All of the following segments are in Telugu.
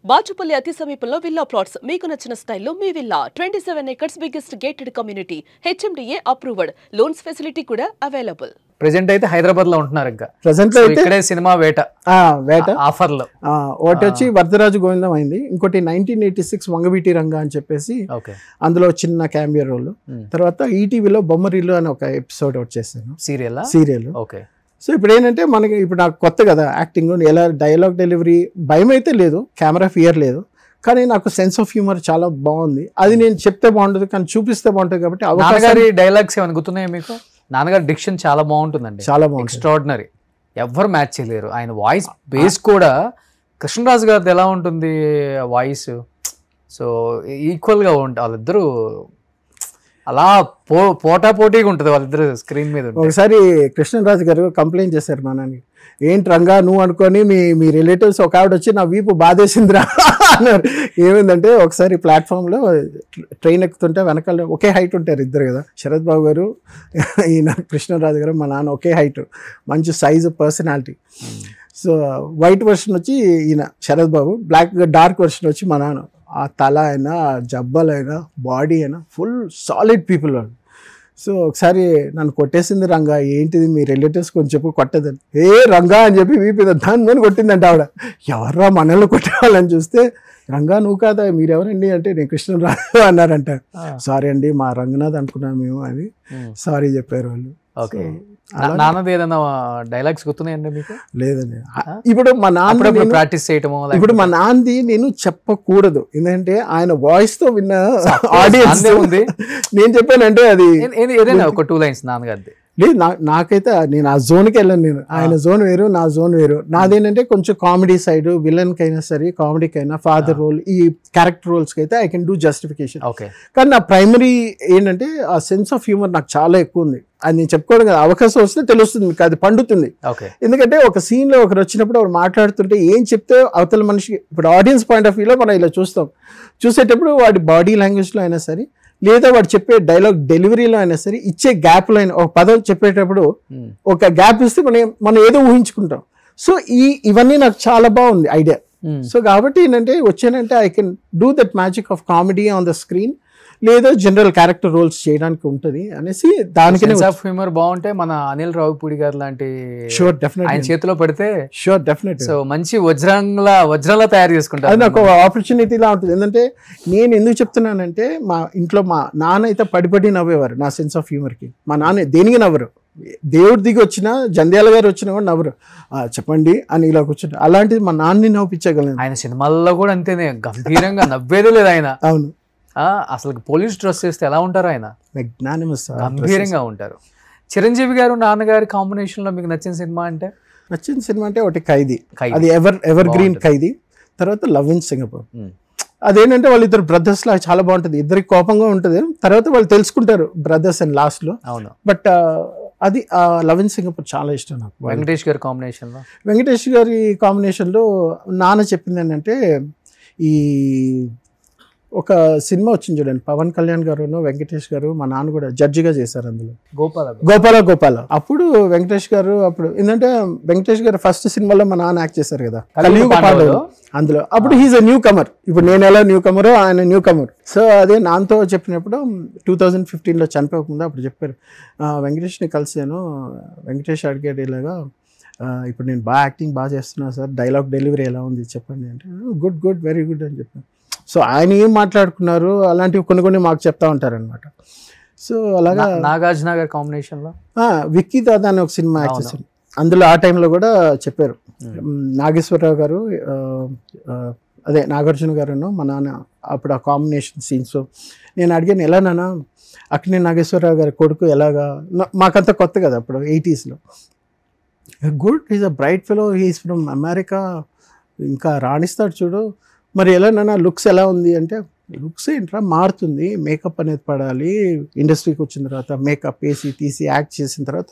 బాచుపల్లి అతి సమీపంలో విల్లా ప్లాట్స్ మీకు నచ్చిన స్టైల్లో మీ villa 27 acres biggest gated community HMDA approved loans facility కూడా అవైలబుల్. ప్రెజెంట్ అయితే హైదరాబాద్ లో ఉంటున్నారు. ఇంకా ప్రెజెంట్ లో ఇక్కడే సినిమా వేట ఆఫర్ లో ఒకటి వచ్చి వరదరాజు గోవిందం అయింది, ఇంకోటి 1986 వంగవీటి రంగా అని చెప్పేసి అందులో చిన్న క్యామియో రోల్. తర్వాత ఈటీవీలో బొమ్మరిల్లు అని ఒక ఎపిసోడ్ వచ్చేసాను, సీరియల్. ఓకే. సో ఇప్పుడు ఏంటంటే మనకి ఇప్పుడు నాకు కొత్త కదా యాక్టింగ్, ఎలా డైలాగ్ డెలివరీ భయం అయితే లేదు, కెమెరా ఫియర్ లేదు, కానీ నాకు సెన్స్ ఆఫ్ హ్యూమర్ చాలా బాగుంది. అది నేను చెప్తే బాగుంటుంది కానీ చూపిస్తే బాగుంటుంది కాబట్టి. నాన్నగారి డైలాగ్స్ ఏమైనా గుర్తున్నాయా మీకు? నాన్నగారి డిక్షన్ చాలా బాగుంటుందండి, చాలా బాగుంది, ఎక్స్ట్రాడినరీ, ఎవ్వరు మ్యాచ్ చేయలేరు. ఆయన వాయిస్ బేస్ కూడా కృష్ణరాజు గారిది ఎలా ఉంటుంది వాయిస్, సో ఈక్వల్గా ఉంటుంది. వాళ్ళిద్దరూ అలా పోటాపోటీగా ఉంటుంది వాళ్ళిద్దరు స్క్రీన్ మీద. ఒకసారి కృష్ణరాజు గారు కంప్లైంట్ చేశారు మా నాన్న, ఏంటి రంగా నువ్వు అనుకొని మీ రిలేటివ్స్ ఒక ఆవిడ వచ్చి నా వీపు బాధేసిందిరా అన్నారు. ఏమైందంటే ఒకసారి ప్లాట్ఫామ్లో ట్రైన్ ఎక్కుతుంటే వెనకాల ఒకే హైట్ ఉంటారు ఇద్దరు కదా, శరత్ బాబు గారు ఈయన కృష్ణరాజు గారు, మా నాన్న ఒకే హైట్, మంచి size, personality. So white version వచ్చి ఈయన శరత్ బాబు, బ్లాక్ డార్క్ వర్షన్ వచ్చి మా నాన్న. ఆ తల అయినా, జబ్బలైనా, బాడీ అయినా ఫుల్ సాలిడ్ పీపుల్ వాళ్ళు. సో ఒకసారి నన్ను కొట్టేసింది రంగా, ఏంటిది మీ రిలేటివ్స్ కొంచెం చెప్పు కొట్టేదని. ఏ రంగా అని చెప్పి వీపి దాన్ని కొట్టిందంట ఆవిడ. ఎవర్రా మనల్ని కొట్టేవాళ్ళని చూస్తే, రంగా నువ్వు కాదా, మీరెవరండి అంటే నేను కృష్ణరాజు అన్నారంట. సారీ అండి మా రంగనాథ్ అనుకున్నాం మేము అని సారీ చెప్పారు వాళ్ళు. ఓకే. నాన్నది ఏదైనా డైలాగ్స్ గుర్తున్నాయండి మీకు? లేదండి. ఇప్పుడు మా నాన్న ప్రాక్టీస్ చేయటము, ఇప్పుడు మా నాన్నది నేను చెప్పకూడదు ఎందుకంటే ఆయన వాయిస్ తో విన్న ఆడియన్స్ ఉంది. నేను చెప్పానంటే అది ఏదైనా ఒక 2 lines నాన్నగారిది. లేదు, నాకైతే నేను ఆ జోన్కి వెళ్ళాను. నేను ఆయన జోన్ వేరు, నా జోన్ వేరు. నాదేంటంటే కొంచెం కామెడీ సైడ్, విలన్కి అయినా సరే, కామెడీకి అయినా, ఫాదర్ రోల్, ఈ క్యారెక్టర్ రోల్స్కి అయితే ఐ కెన్ డూ జస్టిఫికేషన్. కానీ నా ప్రైమరీ ఏంటంటే ఆ సెన్స్ ఆఫ్ హ్యూమర్ నాకు చాలా ఎక్కువ ఉంది. అది నేను చెప్పుకోవడం కదా, అవకాశం వస్తే తెలుస్తుంది మీకు, అది పండుతుంది. ఎందుకంటే ఒక సీన్లో ఒకరు వచ్చినప్పుడు వాడు మాట్లాడుతుంటే ఏం చెప్తే అవతల మనిషికి, ఇప్పుడు ఆడియన్స్ పాయింట్ ఆఫ్ వ్యూలో మనం ఇలా చూస్తాం, చూసేటప్పుడు వాడి బాడీ లాంగ్వేజ్లో అయినా సరే, లేదా వాడు చెప్పే డైలాగ్ డెలివరీలో అయినా సరే, ఇచ్చే గ్యాప్లో అయినా, ఒక పదం చెప్పేటప్పుడు ఒక గ్యాప్ ఇస్తే మనం ఏదో ఊహించుకుంటాం. సో ఇవన్నీ నాకు చాలా బాగుంది ఐడియా. సో కాబట్టి ఏంటంటే వచ్చానంటే I can do that magic of comedy on the screen, లేదా జనరల్ క్యారెక్టర్ రోల్స్ చేయడానికి ఉంటుంది అనేసి దానికి హ్యూమర్ బాగుంటే మన అనిల్ రావుపూడి గారు లాంటి షూర్ డెఫినెట్ ఆయన చేతిలో పెడితే షూర్ డెఫినెట్ సో మంచి వజ్రంలా తయారు చేసుకుంటారు. అది నాకు ఆపర్చునిటీలా ఉంటుంది. ఎందుకంటే నేను ఎందుకు చెప్తున్నానంటే మా ఇంట్లో మా నాన్న అయితే పడిపడి నవ్వేవారు నా సెన్స్ ఆఫ్ హ్యూమర్కి. మా నాన్న దేనికి నవ్వరు, దేవుడి దిగి వచ్చినా, జంధ్యాల గారు వచ్చినా కూడా నవ్వరు, చెప్పండి అని ఇలా కూర్చుంటారు. అలాంటిది మా నాన్నని నవ్వించగలను. ఆయన సినిమాల్లో కూడా అంతేనే, గంభీరంగా నవ్వేదే లేదు ఆయన. అవును, అసలు పోలీస్ డ్రెస్ చేస్తే ఎలా ఉంటారు ఆయన, గంభీరంగా ఉంటారు. చిరంజీవి గారు నాన్నగారి కాంబినేషన్ లో మీకు నచ్చిన సినిమా అంటే? నచ్చిన సినిమా అంటే ఒకటి ఖైదీ, అది ఎవర్ గ్రీన్ ఖైదీ. తర్వాత లవ్ ఇన్ సింగపూర్. అదేంటంటే వాళ్ళిద్దరు బ్రదర్స్ లా చాలా బాగుంటుంది, ఇద్దరికి కోపంగా ఉంటుంది, తర్వాత వాళ్ళు తెలుసుకుంటారు బ్రదర్స్ అండ్ లాస్ట్ లో. బట్ అది లవ్ ఇన్ సింగపూర్ చాలా ఇష్టం నాకు. వెంకటేష్ గారి కాంబినేషన్ లో, వెంకటేష్ గారి కాంబినేషన్ లో నాన్న చెప్పింది ఏంటంటే, ఈ ఒక సినిమా వచ్చింది చూడండి, పవన్ కళ్యాణ్ గారు, వెంకటేష్ గారు, మా నాన్న కూడా జడ్జిగా చేశారు అందులో, గోపాల. అప్పుడు వెంకటేష్ గారు, అప్పుడు ఏంటంటే వెంకటేష్ గారు ఫస్ట్ సినిమాలో మా నాన్న యాక్ట్ చేశారు కదా అందులో. అప్పుడు హీఈస్ ఎ న్యూ కమర్. ఇప్పుడు నేను ఎలా న్యూ కమరో ఆయన న్యూ కమర్. సో అదే నాన్నతో చెప్పినప్పుడు 2015లో చనిపోకముందు అప్పుడు చెప్పారు, వెంకటేష్ని కలిసాను, వెంకటేష్ అడిగాడు ఇలాగా, ఇప్పుడు నేను యాక్టింగ్ బాగా చేస్తున్నాను సార్, డైలాగ్ డెలివరీ ఎలా ఉంది చెప్పండి అంటే, గుడ్ వెరీ గుడ్ అని చెప్పాను. సో ఆయన ఏం మాట్లాడుకున్నారు అలాంటివి కొన్ని మాకు చెప్తా ఉంటారు అనమాట. సో అలాగా నాగార్జున గారి కాంబినేషన్ లో విక్కీ దాదా అని ఒక సినిమా యాక్ట్ చేశారు, అందులో ఆ టైంలో కూడా చెప్పారు. నాగేశ్వరరావు గారు, అదే నాగార్జున గారు, మా నాన్న అప్పుడు ఆ కాంబినేషన్ సీన్స్ నేను అడిగాను, ఎలా నాన్న అక్కినే నాగేశ్వరరావు గారి కొడుకు ఎలాగా, మాకంతా కొత్త కదా అప్పుడు 80sలో. Good, is a bright fellow, he's from America, ఇంకా రాణిస్తాడు చూడు, మరి ఎలా నాన్న లుక్స్ ఎలా ఉంది అంటే, లుక్స్ ఏంట్రా మారుతుంది, మేకప్ అనేది పడాలి, ఇండస్ట్రీకి వచ్చిన తర్వాత మేకప్ వేసి తీసి యాక్ట్ చేసిన తర్వాత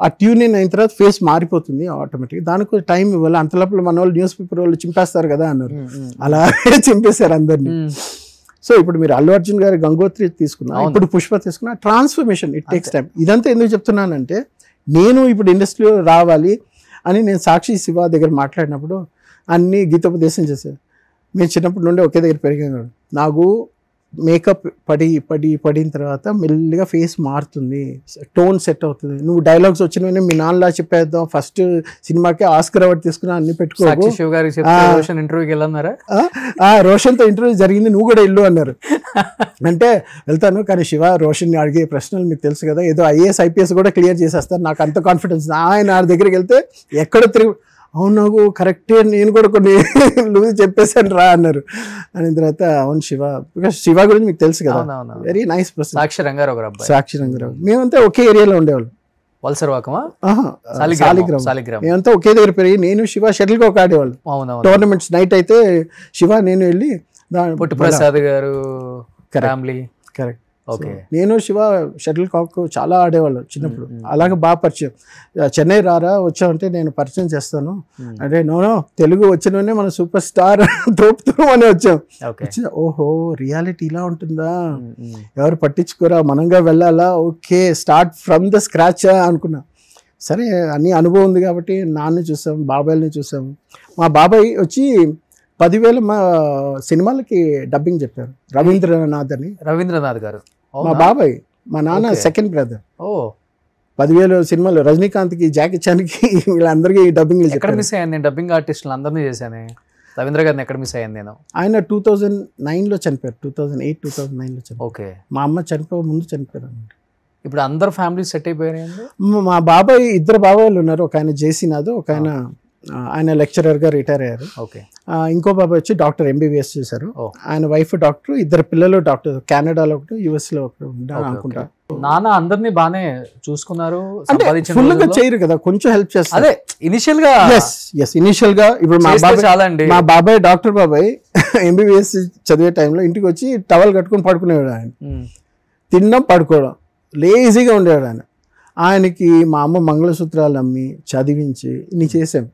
ఆ ట్యూన్ ఇన్ అయిన తర్వాత ఫేస్ మారిపోతుంది ఆటోమేటిక్గా, దానికి టైం ఇవ్వాలి, అంతలోపల మన వాళ్ళు న్యూస్ పేపర్ వాళ్ళు చింపేస్తారు కదా అన్నారు. అలాగే చింపేశారు అందరినీ. సో ఇప్పుడు మీరు అల్లు అర్జున్ గారి గంగోత్రి తీసుకున్నా, ఇప్పుడు పుష్ప తీసుకున్నా, ట్రాన్స్ఫర్మేషన్ ఇట్ టేక్స్ టైం. ఇదంతా ఎందుకు చెప్తున్నానంటే, నేను ఇప్పుడు ఇండస్ట్రీలో రావాలి అని నేను సాక్షి శివ దగ్గర మాట్లాడినప్పుడు అన్నీ గీతోపదేశం చేశాను. మేము చిన్నప్పటి నుండి ఒకే దగ్గర పెరిగాం. నాకు మేకప్ పడిన తర్వాత మెల్లిగా ఫేస్ మారుతుంది, టోన్ సెట్ అవుతుంది. నువ్వు డైలాగ్స్ వచ్చినవన్నీ మీ నాన్నలా చెప్పేద్దాం, ఫస్ట్ సినిమాకి ఆస్కర్ అవార్డు తీసుకున్నా అన్ని పెట్టుకో. రోషన్తో ఇంటర్వ్యూ జరిగింది, నువ్వు కూడా ఇల్లు అన్నారు. అంటే వెళ్తాను, కానీ శివ రోషన్ అడిగే ప్రశ్నలు మీకు తెలుసు కదా, ఏదో IAS IPS కూడా క్లియర్ చేసేస్తారు, నాకు అంత కాన్ఫిడెన్స్. ఆయన దగ్గరికి వెళ్తే ఎక్కడ తిరిగి అవును నాకు కరెక్టే, నేను కూడా కొన్ని లూజ్ చెప్పేసాను రా అన్నారు. అని తర్వాత అవును శివ, బికాస్ శివ గురించి మీకు తెలుసు కదా, వెరీ నైస్ పర్సన్. సాక్షి రంగారావు. మేమంతా ఒకే ఏరియాలో ఉండేవాళ్ళు. మేమంతా ఒకే దగ్గర పెరిగి నేను శివ షటిల్ కాక్ ఆడేవాళ్ళు. టోర్నమెంట్స్ నైట్ అయితే శివ నేను వెళ్ళి ప్రసాద్ గారు కరెక్ట్ నేను శివ షటిల్ కాక్ చాలా ఆడేవాళ్ళు చిన్నప్పుడు. అలాగే బాగా పరిచయం. చెన్నై రారా వచ్చామంటే నేను పరిచయం చేస్తాను అంటే నో తెలుగు వచ్చినవనే మన సూపర్ స్టార్ తోపుతాం అని వచ్చాం. ఓహో రియాలిటీ ఇలా ఉంటుందా, ఎవరు పట్టించుకోరా, మనంగా వెళ్ళాలా, okay start from the scratch అనుకున్నా. సరే అన్ని అనుభవం ఉంది కాబట్టి నాన్న చూసాం, బాబాయ్ని చూసాం. మా బాబాయ్ వచ్చి 10,000 మా సినిమాలకి డబ్బింగ్ చెప్పారు. రవీంద్రనాథ్ గారు మా బాబాయ్, మా నాన్న సెకండ్ బ్రదర్. 10,000 సినిమాలు రజనీకాంత్కి, జాకీ చాన్కి వీళ్ళందరికీ డబ్బింగ్ మిస్ అయ్యాను. డబ్బింగ్ ఆర్టిస్టులు అందరినీ చేశాను. రవీంద్ర గారిని ఎక్కడ మిస్ అయ్యాను నేను? ఆయన 2009లో చనిపోయారు. 2008, 2009లో చనిపోయారు. ఓకే, మా అమ్మ చనిపోయే ముందు చనిపోయారు. ఇప్పుడు అందరు ఫ్యామిలీ సెట్ అయిపోయారు. మా బాబాయ్ 2 బాబాయ్లు ఉన్నారు. ఒక ఆయన జేసీనాథ్, ఒక ఆయన లెక్చరర్గా రిటైర్ అయ్యారు. ఓకే, ఇంకో బాబాయ్ వచ్చి డాక్టర్ MBBS చేశారు. ఆయన వైఫ్ డాక్టర్, 2 పిల్లలు డాక్టర్, కెనడాలో ఒకటి, US లో ఒకటి అనుకుంటా. నాన్న అందరినీ బానే చూసుకున్నారు. ఫుల్ గా చేయరు కదా, కొంచెం హెల్ప్ చేస్తారు. అదే ఇనిషియల్ గా ఇప్పుడు మా బాబాయ్ డాక్టర్ బాబాయ్ MBBS చదివే టైంలో ఇంటికి వచ్చి టవల్ కట్టుకుని పడుకునేవాడు. ఆయన తినడం పడుకోవడం లేజీగా ఉండేవాడు. ఆయనకి మా అమ్మ మంగళసూత్రాలు అమ్మి చదివించి ఇన్ని చేసాం.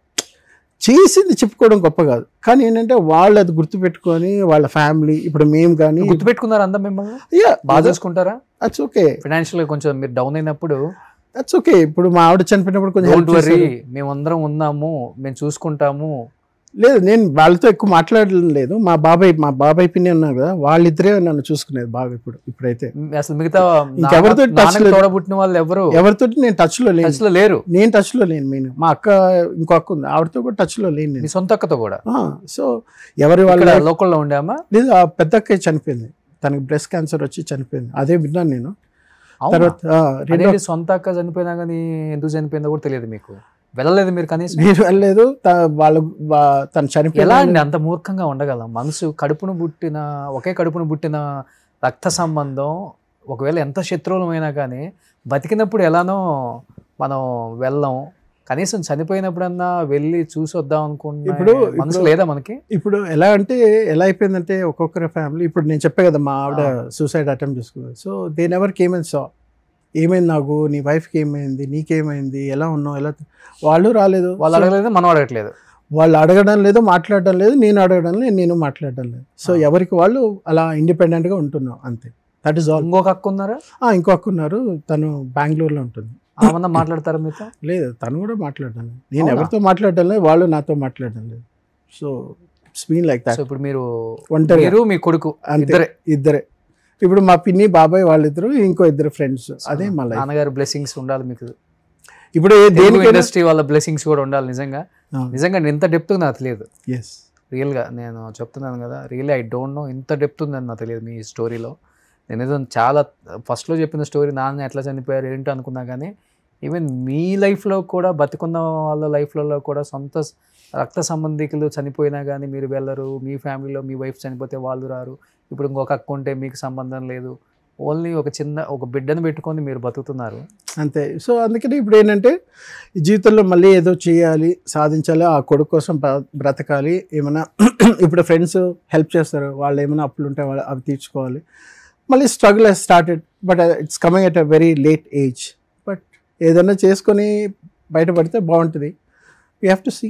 చేసింది చెప్పుకోవడం గొప్ప కాదు, కానీ ఏంటంటే వాళ్ళు అది గుర్తుపెట్టుకొని వాళ్ళ ఫ్యామిలీ, ఇప్పుడు మేము కానీ గుర్తుపెట్టుకున్నారు. అందరూ మిమ్మల్ని బాగా చూసుకుంటారా? That's okay. ఫైనాన్షియల్ గా కొంచెం మీరు డౌన్ అయినప్పుడు దట్స్ ఓకే. ఇప్పుడు మా ఆవిడ చనిపోయినప్పుడు కొంచెం మేమందరం ఉన్నాము, మేము చూసుకుంటాము. లేదు, నేను వాళ్ళతో ఎక్కువ మాట్లాడడం లేదు. మా బాబాయ్ పిన్ని ఉన్నారు కదా, వాళ్ళిద్దరే నన్ను చూసుకునేది బాగా. ఇప్పుడైతే అసలు మిగతా ఇంకెవరితో తోడబుట్టిన వాళ్ళు ఎవరితో నేను టచ్ లో లేరు. నేను టచ్ లో లేను. మెయిన్ మా అక్క, ఇంకో అక్క ఉంది, ఆవిడతో కూడా టచ్ లో లేను. మీ సొంత అక్కతో కూడా? సో ఎవరి వాళ్ళ లోకల్లో ఉండామా? లేదు, ఆ పెద్ద అక్క చనిపోయింది. తనకి బ్రెస్ట్ క్యాన్సర్ వచ్చి చనిపోయింది. అదే విన్నాను నేను. తర్వాత సొంత అక్క చనిపోయినా కానీ ఎందుకు చనిపోయిందో కూడా తెలియదు మీకు? వెళ్ళలేదు మీరు కనీసం? నేను వెళ్ళలేదు. తను చనిపోయి ఎలా అండి అంత మూర్ఖంగా ఉండగలం? మనసు ఒకే కడుపును పుట్టిన రక్త సంబంధం ఒకవేళ ఎంత శత్రువులమైనా కానీ బతికినప్పుడు ఎలానో మనం వెళ్ళాం, కనీసం చనిపోయినప్పుడన్నా వెళ్ళి చూసి వద్దాం అనుకుంటున్నా. ఇప్పుడు మనసు లేదా మనకి? ఇప్పుడు ఎలా అయిపోయిందంటే ఒక్కొక్కరి ఫ్యామిలీ, ఇప్పుడు నేను చెప్పే కదా మా ఆవిడ సూసైడ్ అటెంప్ట్ చేసుకున్నారు. So they never came and saw ఏమైంది నాకు, నీ వైఫ్కి ఏమైంది, నీకేమైంది, ఎలా ఉన్నావు, ఎలా. వాళ్ళు రాలేదు, వాళ్ళు అడగలేదు, మనం అడగట్లేదు. వాళ్ళు అడగడం లేదు, మాట్లాడడం లేదు, నేను అడగడం లేదు, నేను మాట్లాడడం లేదు. సో ఎవరికి వాళ్ళు అలా ఇండిపెండెంట్గా ఉంటున్నాం అంతే. That is all. ఇంకొక అక్క ఉన్నారా? ఇంకో అక్క ఉన్నారు, తను బెంగళూరులో ఉంటుంది. ఏమన్నా మాట్లాడతారా మీతో? లేదు, తను కూడా మాట్లాడడం లేదు. నేను ఎవరితో మాట్లాడడం లేదు, వాళ్ళు నాతో మాట్లాడడం లేదు. So it's been like that. ఇప్పుడు మీరు ఒంటరి, మీ కొడుకు ఇద్దరే. ఇప్పుడు మా పిన్ని, బాబాయ్ వాళ్ళిద్దరు, ఇంకో 2 ఫ్రెండ్స్. అదే మా లైఫ్. నాన్నగారు బ్లెస్సింగ్స్ ఉండాలి మీకు. ఇప్పుడు ఇండస్ట్రీ వాళ్ళ బ్లెస్సింగ్స్ కూడా ఉండాలి. నిజంగా ఇంత డెప్త్ నాకు తెలియదు. రియల్గా నేను చెప్తున్నాను కదా, రియల్లీ ఐ డోంట్ నో ఇంత డెప్త్ ఉందని నాకు తెలియదు మీ స్టోరీలో. నేను ఏదో చాలా ఫస్ట్లో చెప్పిన స్టోరీ నాన్న ఎట్లా చనిపోయారు ఏంటో అనుకున్నా, కానీ ఈవెన్ మీ లైఫ్లో కూడా, బతికున్న వాళ్ళ లైఫ్లలో కూడా సొంత రక్త సంబంధికులు చనిపోయినా కానీ మీరు వెళ్ళరు. మీ ఫ్యామిలీలో మీ వైఫ్ చనిపోతే వాళ్ళు రారు. ఇప్పుడు ఇంకొక అక్క ఉంటే మీకు సంబంధం లేదు. ఓన్లీ ఒక బిడ్డను పెట్టుకొని మీరు బతుకుతున్నారు అంతే. సో అందుకని ఇప్పుడు ఏంటంటే జీవితంలో మళ్ళీ ఏదో చేయాలి, సాధించాలి, ఆ కొడుకు కోసం బ్రతకాలి. ఏమైనా ఇప్పుడు ఫ్రెండ్స్ హెల్ప్ చేస్తారు, వాళ్ళు ఏమైనా అప్పులు ఉంటే వాళ్ళు అవి తీర్చుకోవాలి. మళ్ళీ struggle has started, but it's coming at a very late age. But ఏదైనా చేసుకొని బయటపడితే బాగుంటుంది. వీ హ్యావ్ టు సీ,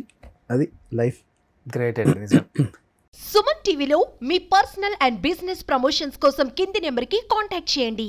అది లైఫ్. గ్రేట్ అండి. సుమన్ టీవీలో మీ పర్సనల్ అండ్ బిజినెస్ ప్రమోషన్స్ కోసం కింది నెంబర్కి కాంటాక్ట్ చేయండి.